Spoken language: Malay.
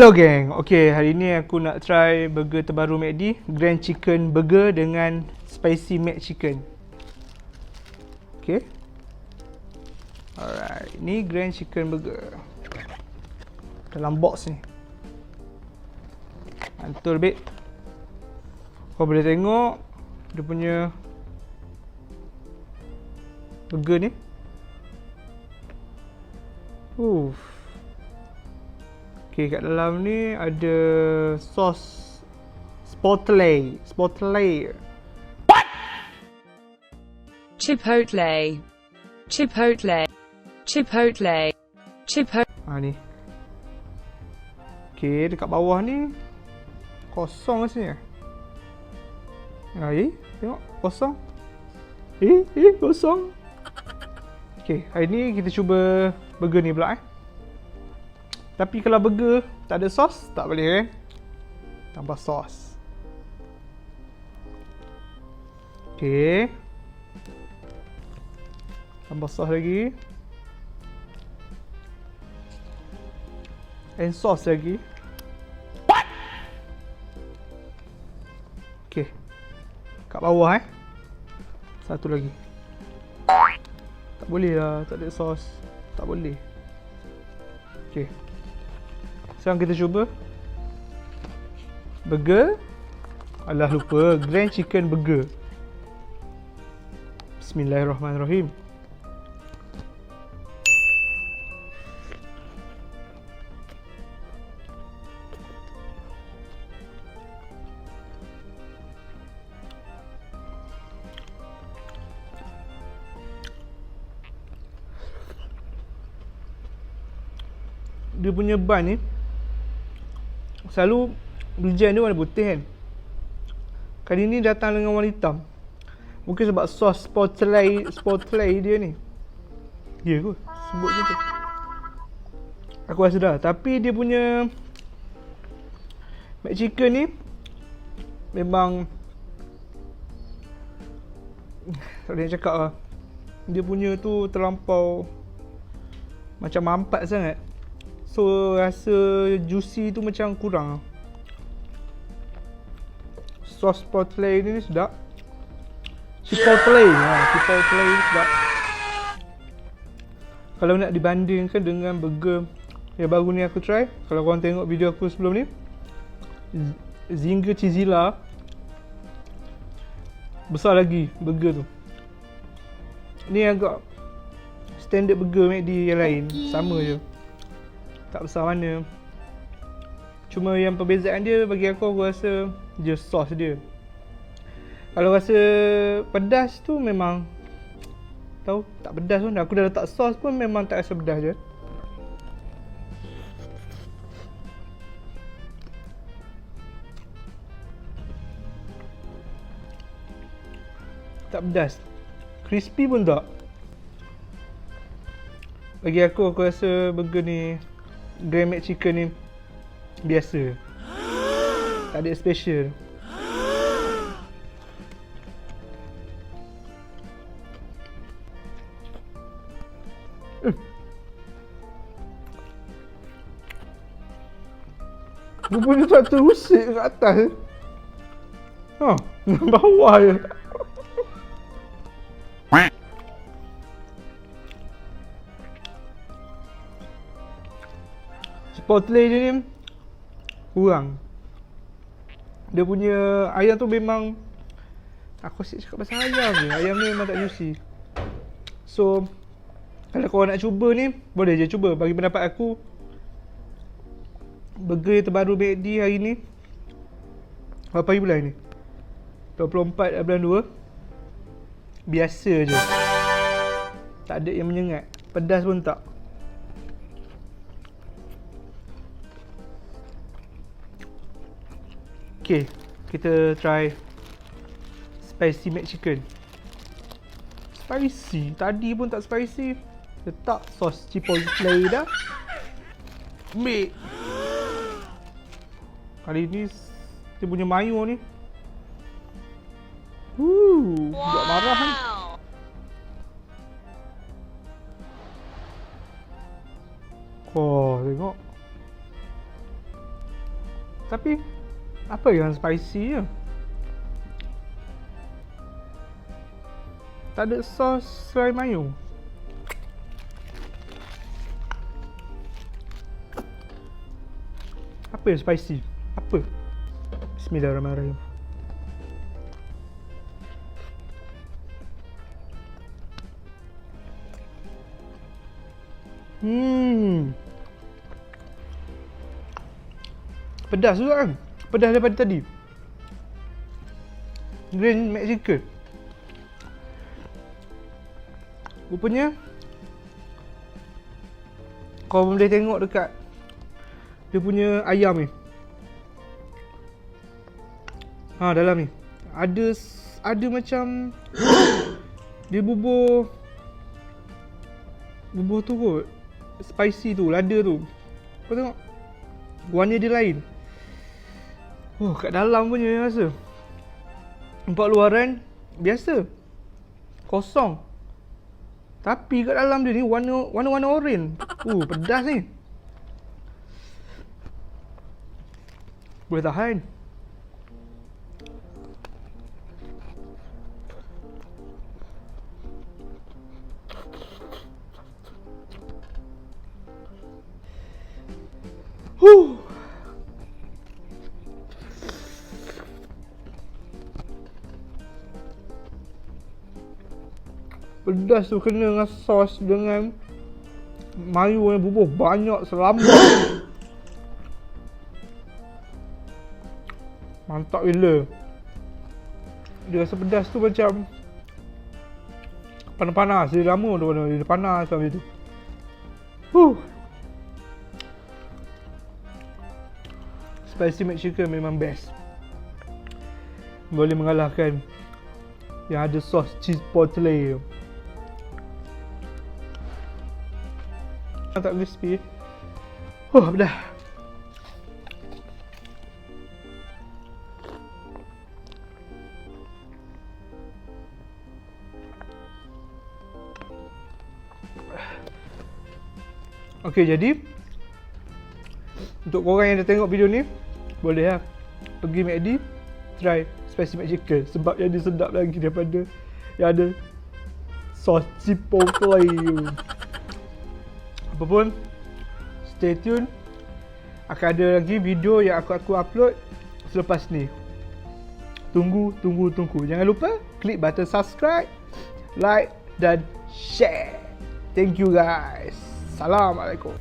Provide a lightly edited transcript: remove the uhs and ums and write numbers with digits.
Hello geng, okay, hari ni aku nak try burger terbaru McD, Grandmcchicken burger dengan spicymcchicken. Okay. Alright, ni Grandmcchicken burger dalam box ni. Mantul babe. Kau boleh tengok dia punya burger ni. Okay, kat dalam ni ada sos Spotlay. What? Chipotle. Ni. Okay, dekat bawah ni kosong rasanya. Tengok kosong. Kosong. Okay, hari ni kita cuba burger ni pula Tapi kalau burger tak ada sos, tak boleh tambah sos. Okay, tambah sos lagi. And sos lagi. What? Okay, kat bawah satu lagi. Tak boleh lah, tak ada sos. Tak boleh. Okay, sekarang kita cuba burger. Alah lupa, Grandmcchicken burger. Bismillahirrahmanirrahim. Dia punya bun ni selalu berjam dia warna putih kan. Kali ni datang dengan warna hitam. Mungkin sebab sos Spotlay dia ni. Ya kot, sebut je tu. Aku rasa dah. Tapi dia punya McChicken ni memang tak boleh cakap lah. Dia punya tu terlampau macam mampat sangat. So rasa juicy tu macam kurang. Sos Spotlay ni sedap. Chipotle ni sedap. Kalau nak dibandingkan dengan burger yang baru ni aku try, kalau korang tengok video aku sebelum ni, Zinger besar lagi burger tu. Ni agak standard burger McD yang lain, sama je, tak besar mana. Cuma yang perbezaan dia bagi aku rasa je sos dia. Kalau rasa pedas tu memang tahu tak pedas pun. Aku dah letak sos pun memang tak rasa pedas je. Tak pedas. Crispy pun tak. Bagi aku rasa burger ni, Grandmcchicken ni biasa. Tak ada special. Rupanya tak terusik kat atas. Bawah je. Spotlay dia ni kurang. Dia punya ayam tu memang, aku asyik cakap pasal ayam je. Ayam ni memang tak juicy. So kalau korang nak cuba ni, boleh je cuba. Bagi pendapat aku, burger yang terbaru McD hari ni, berapa hari bulan ni? 24 bulan 2. Biasa je. Tak ada yang menyengat. Pedas pun tak. Okay, kita try spicymcchicken. Spicy, tadi pun tak spicy. Letak sos chipotle dah. Ambil. Kali ni dia punya mayo ni buat marah kan. Tengok. Tapi apa yang spicy je? Tak ada sos selain mayo. Apa yang spicy? Apa? Bismillahirrahmanirrahim. Pedas juga kan? Pedas daripada tadi. Grandmcchicken. Rupanya kau boleh tengok dekat dia punya ayam ni. Dalam ni ada macam dia bubur tu kot. Spicy tu, lada tu. Kau tengok warna dia lain. Kat dalam punya rasa. Nampak luaran biasa, kosong. Tapi kat dalam dia ni warna oren. Pedas ni. Boleh tahan. Pedas tu kena dengan sos dengan mayo yang bubuh banyak selambat. Mantap gila. Dia rasa pedas tu macam panas-panas. Dia lama tu dia panas macam tu. Spicymcchicken memang best. Boleh mengalahkan yang ada sos cheese portley tu. Tak crispy. Dah. Okey, jadi untuk korang yang dah tengok video ni, boleh lah pergi McD, try spicymcchicken sebab yang dia sedap lagi daripada yang ada sos chipotle. Apapun, stay tune. Akan ada lagi video yang aku upload selepas ni. Tunggu. Jangan lupa klik button subscribe, like dan share. Thank you guys. Assalamualaikum.